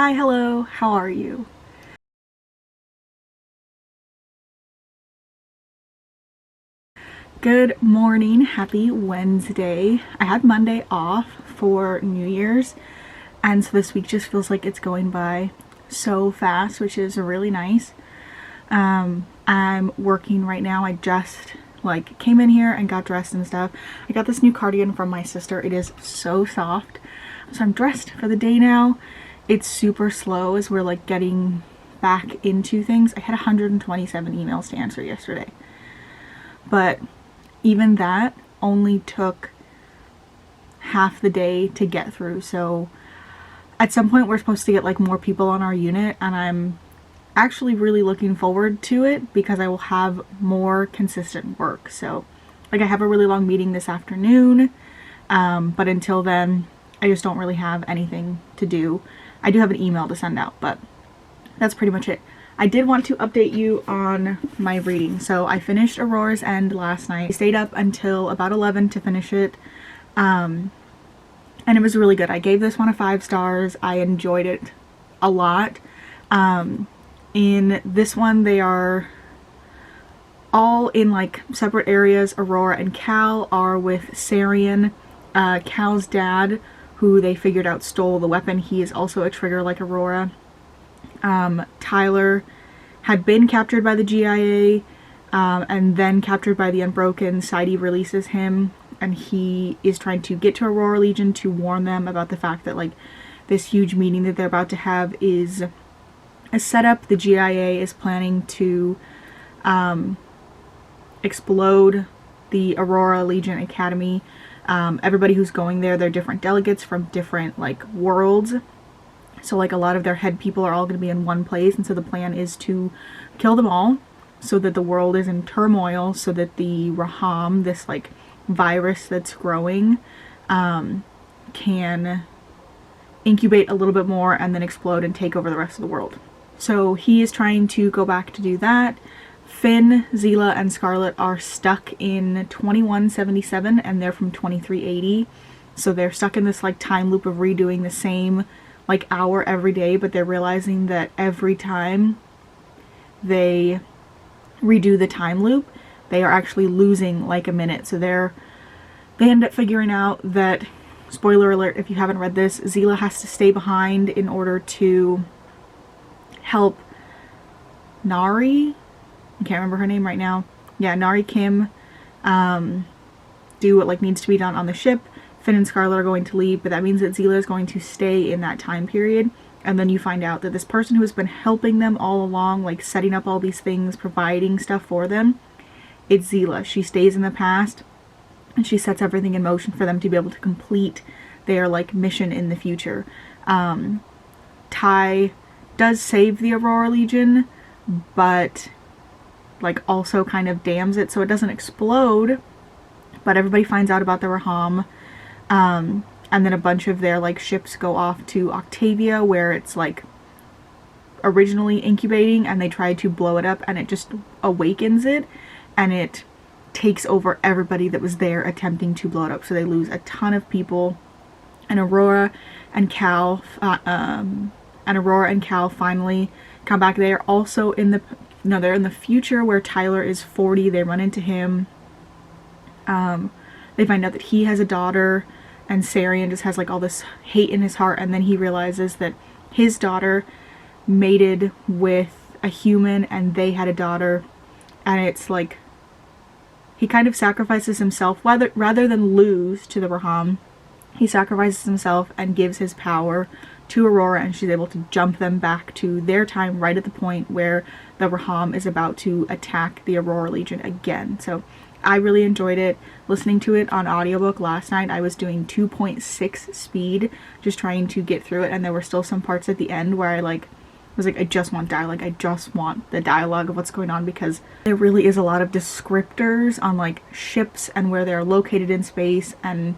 Hi, hello, how are you? Good morning, happy Wednesday. I had Monday off for New Year's, and so this week just feels like it's going by so fast, which is really nice. I'm working right now. I just came in here and got dressed and stuff. I got this new cardigan from my sister. It is so soft. So I'm dressed for the day now. It's super slow as we're getting back into things. I had 127 emails to answer yesterday. But even that only took half the day to get through. So at some point we're supposed to get more people on our unit, and I'm actually really looking forward to it because I will have more consistent work. So I have a really long meeting this afternoon, but until then I just don't really have anything to do. I do have an email to send out, but that's pretty much it. I did want to update you on my reading. So I finished Aurora's End last night. I stayed up until about 11 to finish it, and it was really good. I gave this one a 5 stars. I enjoyed it a lot. In this one, they are all in separate areas. Aurora and Cal are with Sarian. Cal's dad, who they figured out stole the weapon, he is also a trigger like Aurora. Tyler had been captured by the GIA, and then captured by the Unbroken. Sadie releases him, and he is trying to get to Aurora Legion to warn them about the fact that this huge meeting that they're about to have is a setup. The GIA is planning to explode the Aurora Legion Academy. Everybody who's going there, they're different delegates from different worlds. So a lot of their head people are all going to be in one place, and so the plan is to kill them all so that the world is in turmoil, so that the Raham, this virus that's growing, can incubate a little bit more and then explode and take over the rest of the world. So he is trying to go back to do that. Finn, Zila, and Scarlet are stuck in 2177, and they're from 2380. So they're stuck in this time loop of redoing the same hour every day, but they're realizing that every time they redo the time loop, they are actually losing a minute. So they end up figuring out that, spoiler alert if you haven't read this, Zila has to stay behind in order to help Nari, I can't remember her name right now. Yeah, Nari Kim, do what needs to be done on the ship. Finn and Scarlet are going to leave, but that means that Zila is going to stay in that time period. And then you find out that this person who has been helping them all along, setting up all these things, providing stuff for them, it's Zila. She stays in the past, and she sets everything in motion for them to be able to complete their mission in the future. Ty does save the Aurora Legion, but also kind of dams it so it doesn't explode. But everybody finds out about the Raham, and then a bunch of their ships go off to Octavia, where it's originally incubating, and they try to blow it up, and it just awakens it, and it takes over everybody that was there attempting to blow it up. So they lose a ton of people, and Aurora and Cal finally come back. They are also in the future where Tyler is 40. They run into him. They find out that he has a daughter, and Sarian just has all this hate in his heart, and then he realizes that his daughter mated with a human and they had a daughter, and it's he kind of sacrifices himself rather than lose to the Raham. He sacrifices himself and gives his power to Aurora, and she's able to jump them back to their time right at the point where the Raham is about to attack the Aurora Legion again. So I really enjoyed it. Listening to it on audiobook last night, I was doing 2.6 speed, just trying to get through it, and there were still some parts at the end where I was I just want dialogue. I just want the dialogue of what's going on, because there really is a lot of descriptors on ships and where they're located in space and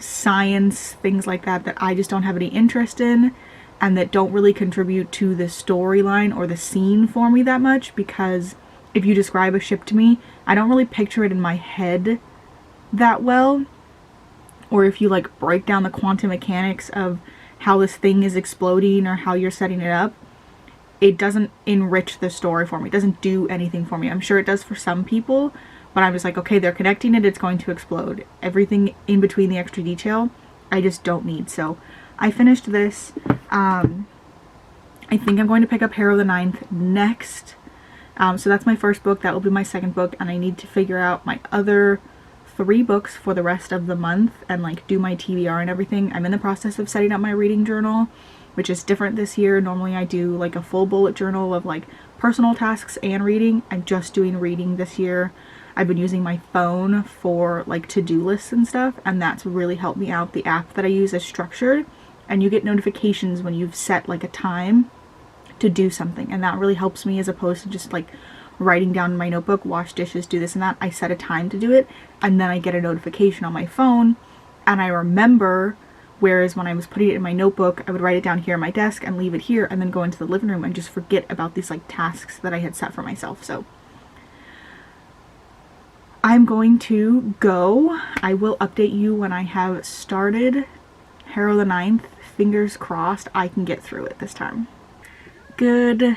science, things like that I just don't have any interest in, and that don't really contribute to the storyline or the scene for me that much. Because if you describe a ship to me, I don't really picture it in my head that well. Or if you break down the quantum mechanics of how this thing is exploding or how you're setting it up, it doesn't enrich the story for me. It doesn't do anything for me. I'm sure it does for some people, but I'm just like, okay, they're connecting it, it's going to explode. Everything in between the extra detail, I just don't need. So I finished this. I think I'm going to pick up Harrow the Ninth next. So that's my first book. That will be my second book, and I need to figure out my other 3 books for the rest of the month and like do my TBR and everything. I'm in the process of setting up my reading journal, which is different this year. Normally I do like a full bullet journal of like personal tasks and reading. I'm just doing reading this year. I've been using my phone for like to-do lists and stuff, and that's really helped me out. The app that I use is structured, and you get notifications when you've set like a time to do something, and that really helps me as opposed to just like writing down in my notebook, wash dishes, do this and that. I set a time to do it, and then I get a notification on my phone and I remember. Whereas when I was putting it in my notebook, I would write it down here on my desk and leave it here and then go into the living room and just forget about these like tasks that I had set for myself. So I'm going to go. I will update you when I have started Harrow the Ninth. Fingers crossed I can get through it this time. Good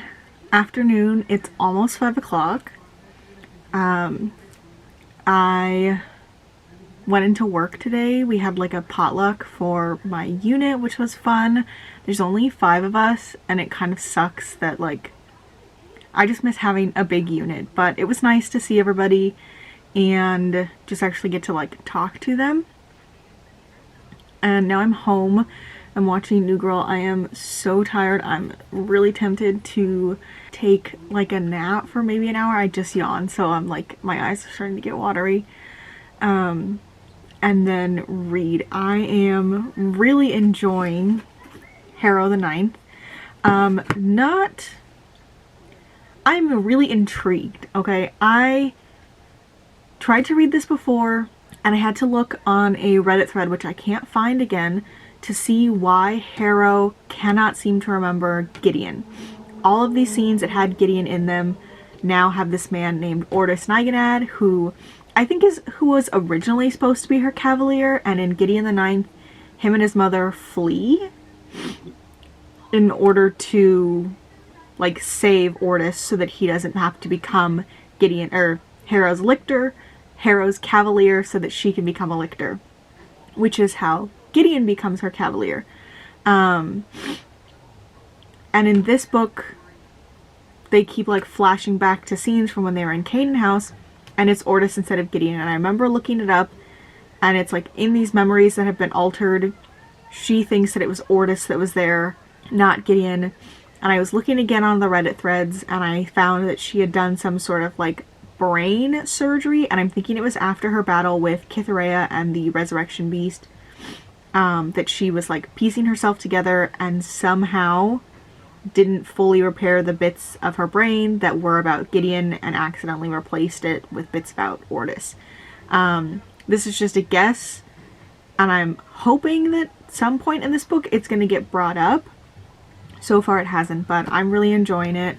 afternoon. It's almost 5 o'clock. I went into work today. We had like a potluck for my unit, which was fun. There's only 5 of us, and it kind of sucks that like I just miss having a big unit, but it was nice to see everybody and just actually get to like talk to them. And now I'm home. I'm watching New Girl. I am so tired. I'm really tempted to take like a nap for maybe an hour. I just yawned, so I'm like, my eyes are starting to get watery. And then read. I am really enjoying Harrow the Ninth. I'm really intrigued, okay? I tried to read this before, and I had to look on a Reddit thread, which I can't find again, to see why Harrow cannot seem to remember Gideon. All of these scenes that had Gideon in them now have this man named Ordis Niganad, who I think who was originally supposed to be her cavalier, and in Gideon the Ninth, him and his mother flee in order to like save Ordis so that he doesn't have to become Gideon or Harrow's lictor, Harrow's cavalier, so that she can become a lictor, which is how Gideon becomes her cavalier. And in this book, they keep like flashing back to scenes from when they were in Canaan House, and it's Ordis instead of Gideon. And I remember looking it up, and it's like in these memories that have been altered, she thinks that it was Ordis that was there, not Gideon. And I was looking again on the Reddit threads, and I found that she had done some sort of like brain surgery, and I'm thinking it was after her battle with Kithaerea and the Resurrection Beast, that she was like piecing herself together and somehow didn't fully repair the bits of her brain that were about Gideon and accidentally replaced it with bits about Ordis. This is just a guess, and I'm hoping that some point in this book it's going to get brought up. So far it hasn't, but I'm really enjoying it.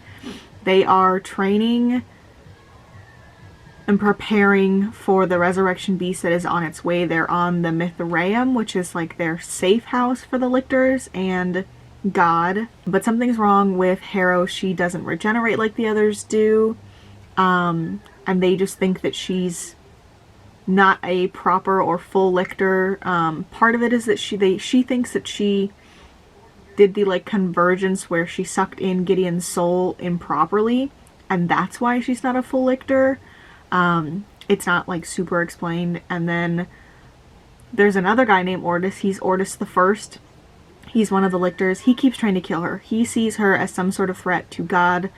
They are training and preparing for the resurrection beast that is on its way. They're on the Mithraeum, which is like their safe house for the lictors and God. But something's wrong with Harrow. She doesn't regenerate like the others do. And they just think that she's not a proper or full lictor. Part of it is that she thinks that she did the like convergence where she sucked in Gideon's soul improperly, and that's why she's not a full lictor. It's not like super explained. And then there's another guy named Ordis. He's Ordis the First. He's one of the lictors. He keeps trying to kill her. He sees her as some sort of threat to God,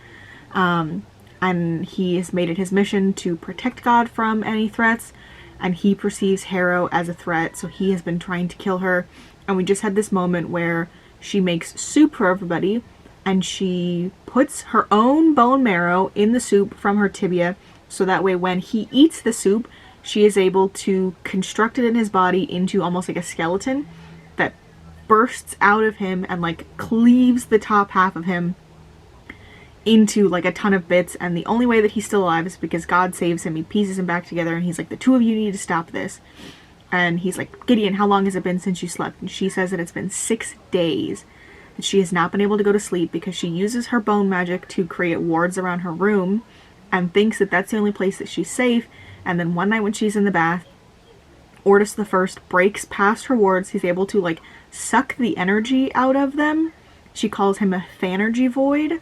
and he has made it his mission to protect God from any threats, and he perceives Harrow as a threat, so he has been trying to kill her. And we just had this moment where she makes soup for everybody, and she puts her own bone marrow in the soup from her tibia, so that way when he eats the soup, she is able to construct it in his body into almost like a skeleton that bursts out of him and like cleaves the top half of him into like a ton of bits. And the only way that he's still alive is because God saves him. He pieces him back together, and he's like, the two of you need to stop this. And he's like, Gideon, how long has it been since you slept? And she says that it's been 6 days. That she has not been able to go to sleep because she uses her bone magic to create wards around her room and thinks that that's the only place that she's safe. And then one night when she's in the bath, Ortis the First breaks past her wards. He's able to like suck the energy out of them. She calls him a Phanergy Void,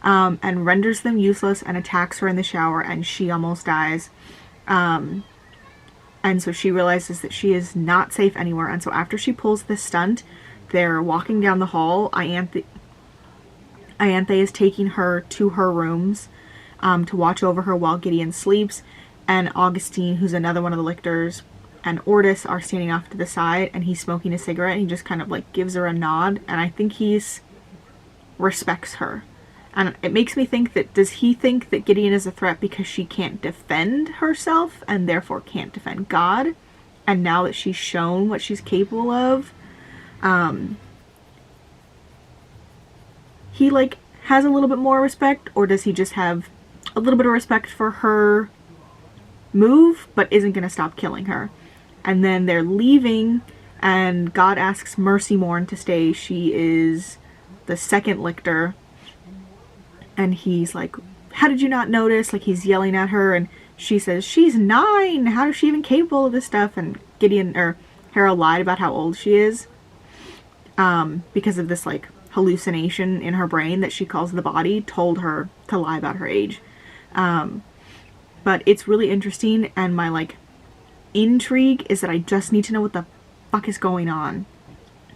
and renders them useless and attacks her in the shower, and she almost dies. And so she realizes that she is not safe anywhere. And so after she pulls this stunt, they're walking down the hall. Ianthe is taking her to her rooms to watch over her while Gideon sleeps. And Augustine, who's another one of the lictors, and Ortis are standing off to the side, and he's smoking a cigarette, and he just kind of like gives her a nod. And I think he's respects her. And it makes me think that, does he think that Gideon is a threat because she can't defend herself and therefore can't defend God? And now that she's shown what she's capable of, he like has a little bit more respect? Or does he just have a little bit of respect for her move but isn't going to stop killing her? And then they're leaving, and God asks Mercy Morn to stay. She is the second lictor. And he's like, how did you not notice? Like, he's yelling at her, and she says, she's 9. How is she even capable of this stuff? And Harrow lied about how old she is. Because of this, like, hallucination in her brain that she calls the body, told her to lie about her age. But it's really interesting, and my, like, intrigue is that I just need to know what the fuck is going on.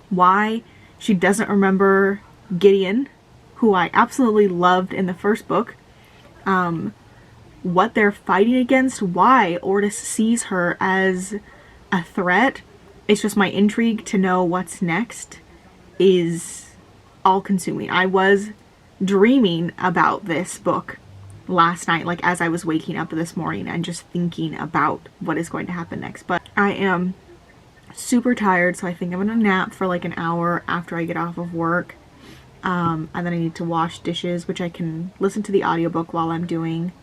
Why she doesn't remember Gideon, who I absolutely loved in the first book, what they're fighting against, why Ortis sees her as a threat. It's just my intrigue to know what's next is all-consuming. I was dreaming about this book last night, like as I was waking up this morning, and just thinking about what is going to happen next. But I am super tired, so I think I'm gonna nap for like an hour after I get off of work. And then I need to wash dishes, which I can listen to the audiobook while I'm doing.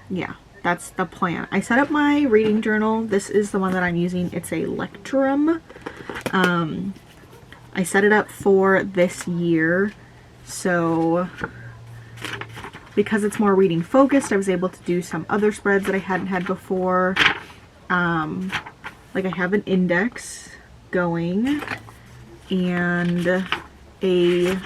Yeah, that's the plan. I set up my reading journal. This is the one that I'm using. It's a Lectrum. I set it up for this year. So because it's more reading focused, I was able to do some other spreads that I hadn't had before. Like I have an index going and a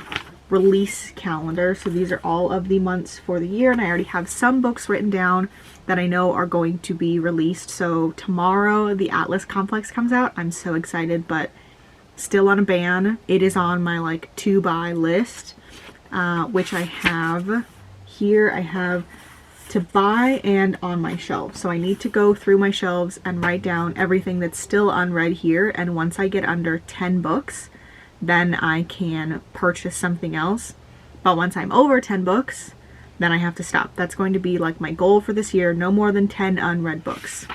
release calendar. So these are all of the months for the year, and I already have some books written down that I know are going to be released. So tomorrow the Atlas Complex comes out. I'm so excited, but still on a ban. It is on my like to buy list, which I have here. I have to buy and on my shelves. So I need to go through my shelves and write down everything that's still unread here. And once I get under 10 books, then I can purchase something else. But once I'm over 10 books, then I have to stop. That's going to be like my goal for this year. No more than 10 unread books.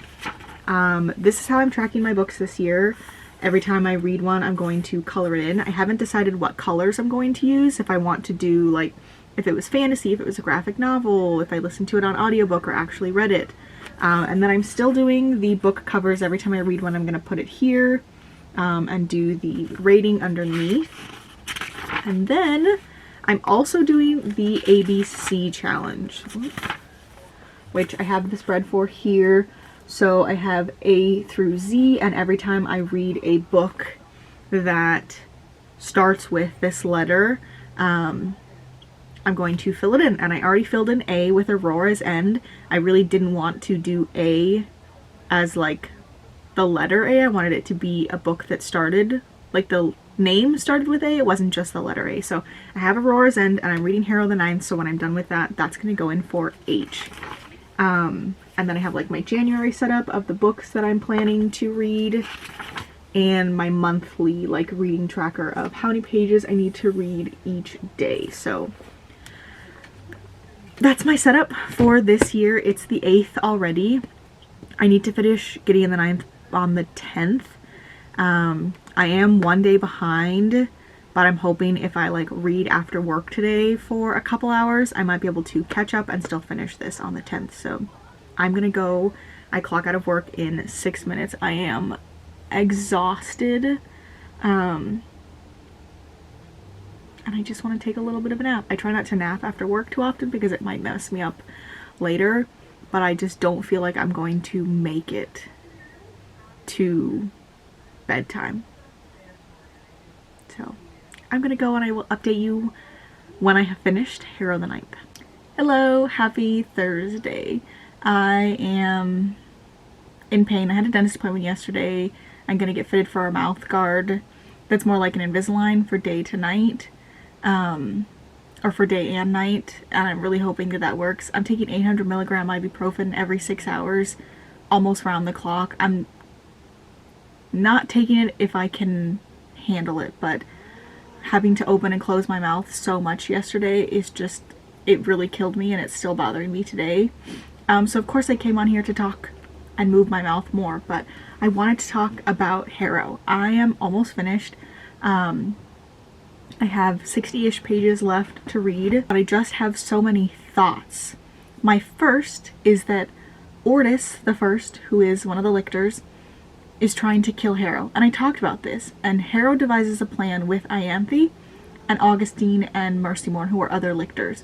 This is how I'm tracking my books this year. Every time I read one, I'm going to color it in. I haven't decided what colors I'm going to use. If I want to do like, if it was fantasy, if it was a graphic novel, if I listened to it on audiobook or actually read it. And then I'm still doing the book covers. Every time I read one, I'm going to put it here and do the rating underneath. And then I'm also doing the ABC challenge, which I have the spread for here. So I have A through Z, and every time I read a book that starts with this letter, I'm going to fill it in. And I already filled in A with Aurora's End. I really didn't want to do A as like the letter A. I wanted it to be a book that started, like the name started with A. It wasn't just the letter A. So I have Aurora's End, and I'm reading Harrow the Ninth. So when I'm done with that, that's going to go in for H. And then I have like my January setup of the books that I'm planning to read, and my monthly like reading tracker of how many pages I need to read each day. So that's my setup for this year. It's the 8th already. I need to finish Gideon the Ninth on the 10th. I am one day behind, but I'm hoping if I like read after work today for a couple hours, I might be able to catch up and still finish this on the 10th. So I'm gonna go. I clock out of work in 6 minutes. I am exhausted. And I just want to take a little bit of a nap. I try not to nap after work too often because it might mess me up later, but I just don't feel like I'm going to make it to bedtime. So I'm gonna go and I will update you when I have finished Harrow the Ninth. Hello, happy Thursday. I am in pain. I had a dentist appointment yesterday. I'm gonna get fitted for a mouth guard that's more like an Invisalign for day to night, or for day and night, and I'm really hoping that that works. I'm taking 800 milligram ibuprofen every 6 hours, almost round the clock. I'm not taking it if I can handle it, but having to open and close my mouth so much yesterday is just, it really killed me, and it's still bothering me today. So of course I came on here to talk and move my mouth more, but I wanted to talk about Harrow. I am almost finished. I have 60-ish pages left to read, but I just have so many thoughts. My first is that Ortis the First, who is one of the lictors, is trying to kill Harrow. And I talked about this, and Harrow devises a plan with Ianthe and Augustine and Mercymorn, who are other lictors.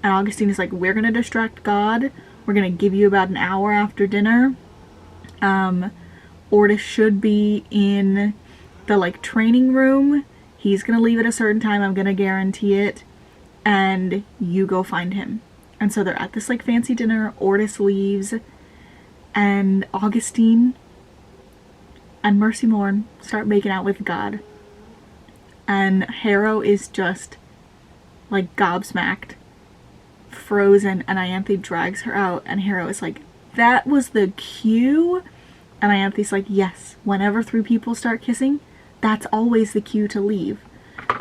And Augustine is like, we're gonna distract God. We're gonna give you about an hour after dinner. Ortis should be in the like training room. He's gonna leave at a certain time. I'm gonna guarantee it. And you go find him. And so they're at this like fancy dinner. Ortis leaves, and Augustine and Mercymorn start making out with God. And Harrow is just like gobsmacked, frozen, and Ianthe drags her out, and Harrow is like, that was the cue? And Ianthe's like, yes, whenever three people start kissing, that's always the cue to leave.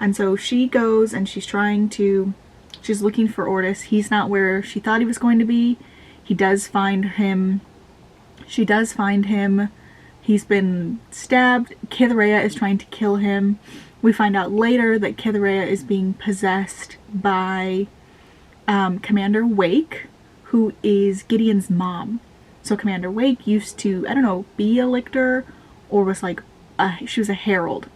And so she goes and she's looking for Ortis. He's not where she thought he was going to be. He does find him. She does find him. He's been stabbed. Cytherea is trying to kill him. We find out later that Cytherea is being possessed by Commander Wake, who is Gideon's mom. So Commander Wake used to, I don't know, be a lictor, or was like, she was a herald,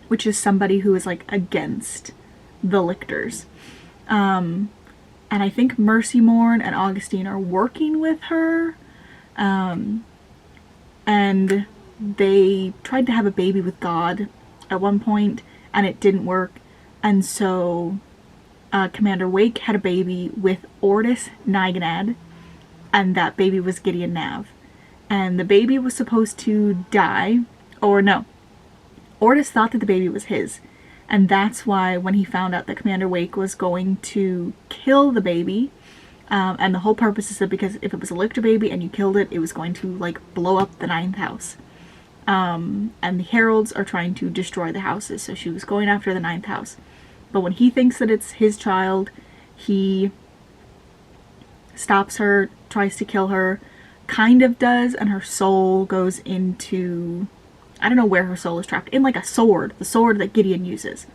which is somebody who is like against the lictors. And I think Mercymorn and Augustine are working with her. And they tried to have a baby with God at one point, and it didn't work. And so Commander Wake had a baby with Ortis Niganad, and that baby was Gideon Nav. And the baby was supposed to die, or no, Ortis thought that the baby was his. And that's why when he found out that Commander Wake was going to kill the baby, and the whole purpose is that because if it was a lictor baby and you killed it, it was going to like blow up the ninth house. And the heralds are trying to destroy the houses, so she was going after the ninth house. But when he thinks that it's his child, he stops her, tries to kill her, kind of does, and her soul goes into, I don't know where her soul is trapped, in like a sword, the sword that Gideon uses.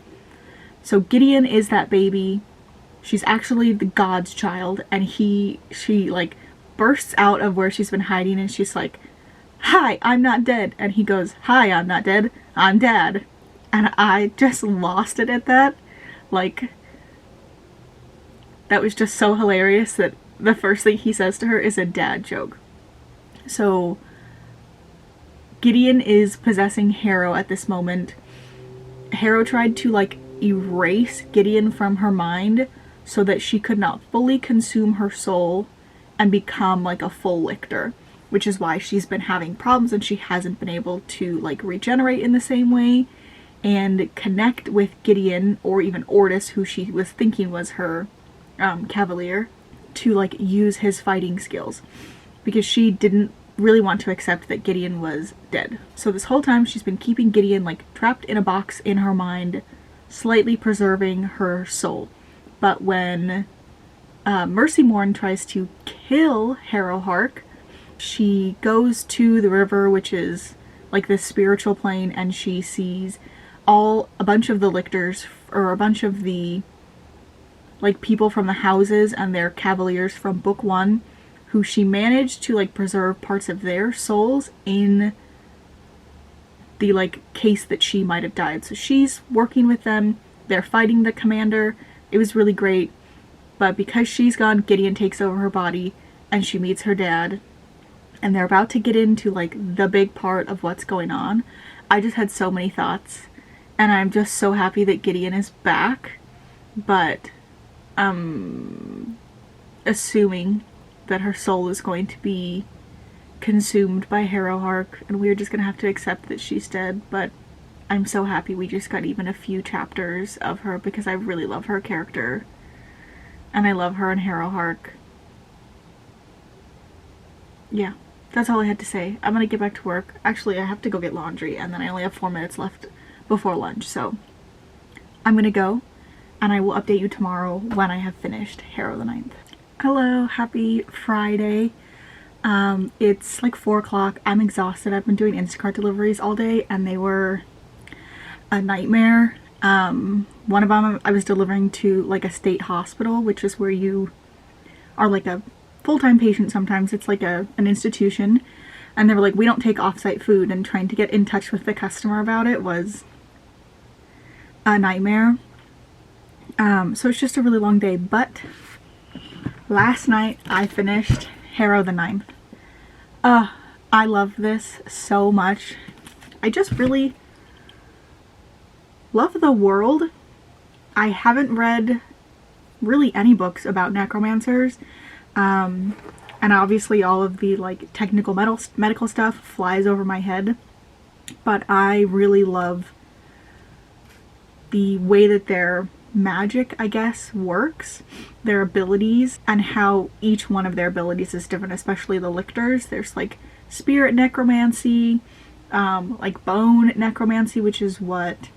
So Gideon is that baby. She's actually the God's child, and she like bursts out of where she's been hiding, and she's like, hi, I'm not dead. And he goes, hi, I'm not dead, I'm Dad. And I just lost it at that. Like, that was just so hilarious that the first thing he says to her is a dad joke. So Gideon is possessing Harrow at this moment. Harrow tried to like erase Gideon from her mind so that she could not fully consume her soul and become like a full lictor, which is why she's been having problems and she hasn't been able to like regenerate in the same way and connect with Gideon, or even Ortis, who she was thinking was her cavalier, to like use his fighting skills, because she didn't really want to accept that Gideon was dead. So this whole time she's been keeping Gideon like trapped in a box in her mind, slightly preserving her soul. But when Mercymorn tries to kill Harrow Hark, she goes to the river, which is like this spiritual plane, and she sees a bunch of the lictors, or a bunch of the like people from the houses and their cavaliers from book 1, who she managed to like preserve parts of their souls in the like case that she might have died. So she's working with them, they're fighting the commander. It was really great. But because she's gone, Gideon takes over her body and she meets her dad. And they're about to get into like the big part of what's going on. I just had so many thoughts. And I'm just so happy that Gideon is back. But assuming that her soul is going to be consumed by Harrow, and we're just gonna have to accept that she's dead. But I'm so happy we just got even a few chapters of her, because I really love her character. And I love her and Harrow. Yeah, that's all I had to say. I'm gonna get back to work. Actually, I have to go get laundry, and then I only have 4 minutes left before lunch, so I'm gonna go, and I will update you tomorrow when I have finished Harrow the Ninth. Hello, happy Friday. It's like 4 o'clock. I'm exhausted. I've been doing Instacart deliveries all day, and they were a nightmare. One of them I was delivering to like a state hospital, which is where you are like a full-time patient sometimes. It's like an institution, and they were like, we don't take off-site food, and trying to get in touch with the customer about it was a nightmare. So it's just a really long day, but last night I finished Harrow the Ninth. I love this so much. I just really love the world. I haven't read really any books about necromancers. And obviously all of the like technical medical stuff flies over my head. But I really love the way that their magic, I guess, works, their abilities, and how each one of their abilities is different, especially the lictors. There's like spirit necromancy, like bone necromancy, which is what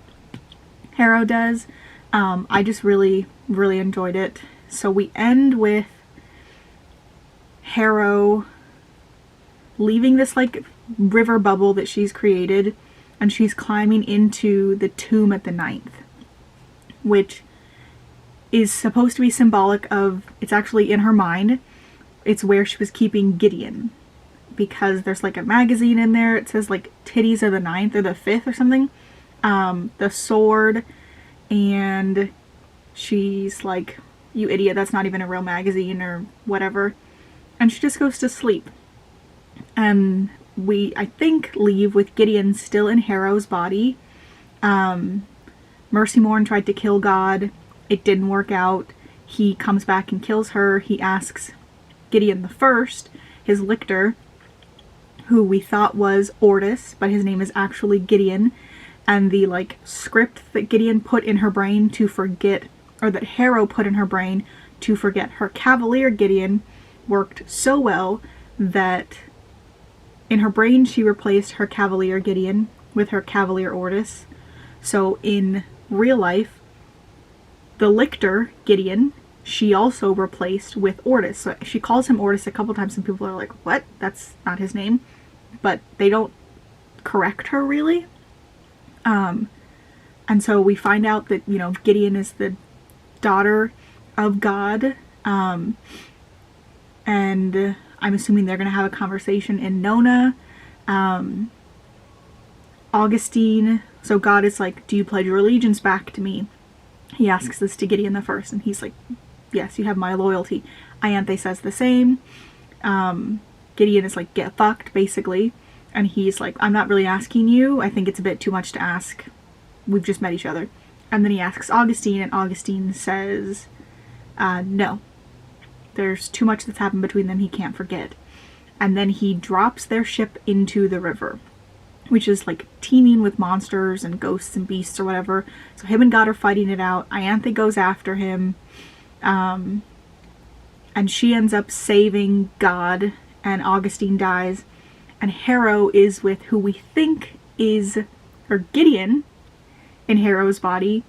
Harrow does. I just really enjoyed it. So we end with Harrow leaving this like river bubble that she's created, and she's climbing into the tomb at the Ninth, which is supposed to be symbolic of, it's actually in her mind, it's where she was keeping Gideon, because there's like a magazine in there, it says like titties of the 9th or the 5th or something, the sword, and she's like, you idiot, that's not even a real magazine or whatever, and she just goes to sleep. And we, I think, leave with Gideon still in Harrow's body. Mercy Morn tried to kill God. It didn't work out. He comes back and kills her. He asks Gideon the First, his lictor, who we thought was Ortis, but his name is actually Gideon. And the like script that Gideon put in her brain to forget, or that Harrow put in her brain to forget her Cavalier Gideon, worked so well that in her brain she replaced her Cavalier Gideon with her Cavalier Ortis. So in real life, the lictor, Gideon, she also replaced with Ortis. So she calls him Ortis a couple times and people are like, what? That's not his name. But they don't correct her really. And so we find out that, you know, Gideon is the daughter of God. And I'm assuming they're going to have a conversation in Nona. Augustine, so God is like, do you pledge your allegiance back to me? He asks this to Gideon the First, and he's like, yes, you have my loyalty. Ianthe says the same. Gideon is like, get fucked, basically. And he's like, I'm not really asking you. I think it's a bit too much to ask. We've just met each other. And then he asks Augustine, and Augustine says, no. There's too much that's happened between them he can't forget. And then he drops their ship into the river, which is like teeming with monsters and ghosts and beasts or whatever. So him and God are fighting it out. Ianthe goes after him. And she ends up saving God, and Augustine dies. And Harrow is with who we think is, or Gideon in Harrow's body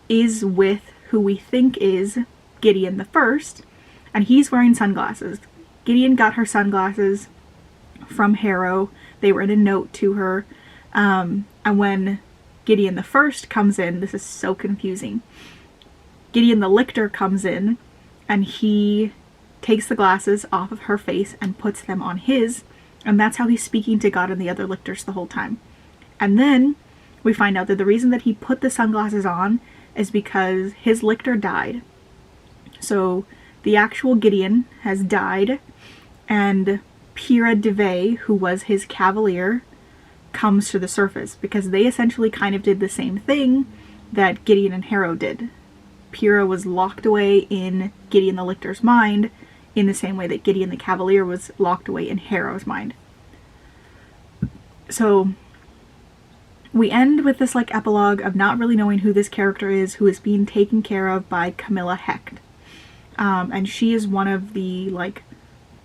is with who we think is Gideon the First. And he's wearing sunglasses. Gideon got her sunglasses from Harrow. They were in a note to her. And when Gideon the First comes in, this is so confusing. Gideon the Lictor comes in, and he takes the glasses off of her face and puts them on his, and that's how he's speaking to God and the other lictors the whole time. And then we find out that the reason that he put the sunglasses on is because his lictor died. So the actual Gideon has died, and Pyrrha Devey, who was his cavalier, comes to the surface because they essentially kind of did the same thing that Gideon and Harrow did. Pyrrha was locked away in Gideon the lictor's mind in the same way that Gideon the cavalier was locked away in Harrow's mind. So we end with this like epilogue of not really knowing who this character is, who is being taken care of by Camilla Hecht. And she is one of the like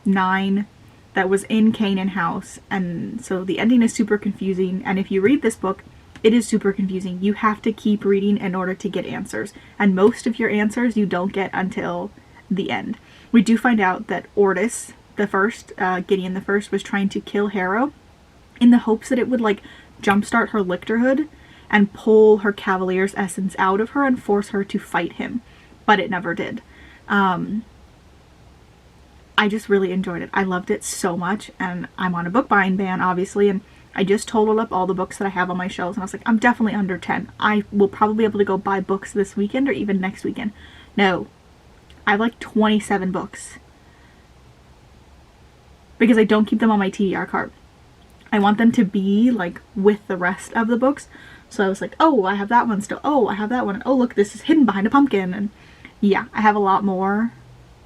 9 that was in Canaan House. And so the ending is super confusing. And if you read this book, it is super confusing. You have to keep reading in order to get answers. And most of your answers you don't get until the end. We do find out that Ortis the First, Gideon the First, was trying to kill Harrow in the hopes that it would like jumpstart her lictorhood and pull her cavalier's essence out of her and force her to fight him. But it never did. I just really enjoyed it. I loved it so much, and I'm on a book buying ban, obviously, and I just totaled up all the books that I have on my shelves, and I was like, I'm definitely under 10. I will probably be able to go buy books this weekend or even next weekend. No. I have like 27 books. Because I don't keep them on my TBR cart. I want them to be like with the rest of the books. So I was like, oh, I have that one still. Oh, I have that one. Oh, look, this is hidden behind a pumpkin. And yeah, I have a lot more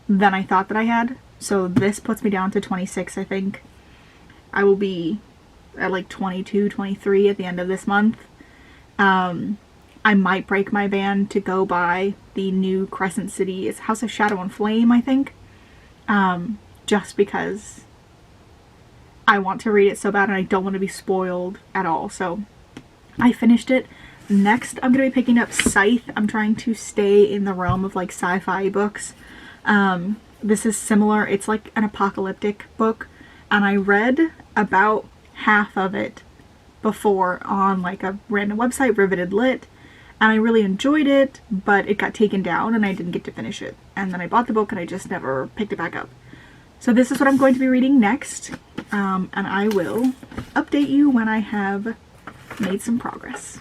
than I thought that I had. So this puts me down to 26, I think. I will be at like 22, 23 at the end of this month. I might break my ban to go buy the new Crescent City. It's House of Shadow and Flame, I think. Just because I want to read it so bad and I don't want to be spoiled at all. So I finished it. Next, I'm going to be picking up Scythe. I'm trying to stay in the realm of like sci-fi books. This is similar. It's like an apocalyptic book. And I read about half of it before on like a random website, Riveted Lit. And I really enjoyed it, but it got taken down and I didn't get to finish it. And then I bought the book and I just never picked it back up. So this is what I'm going to be reading next. And I will update you when I have made some progress.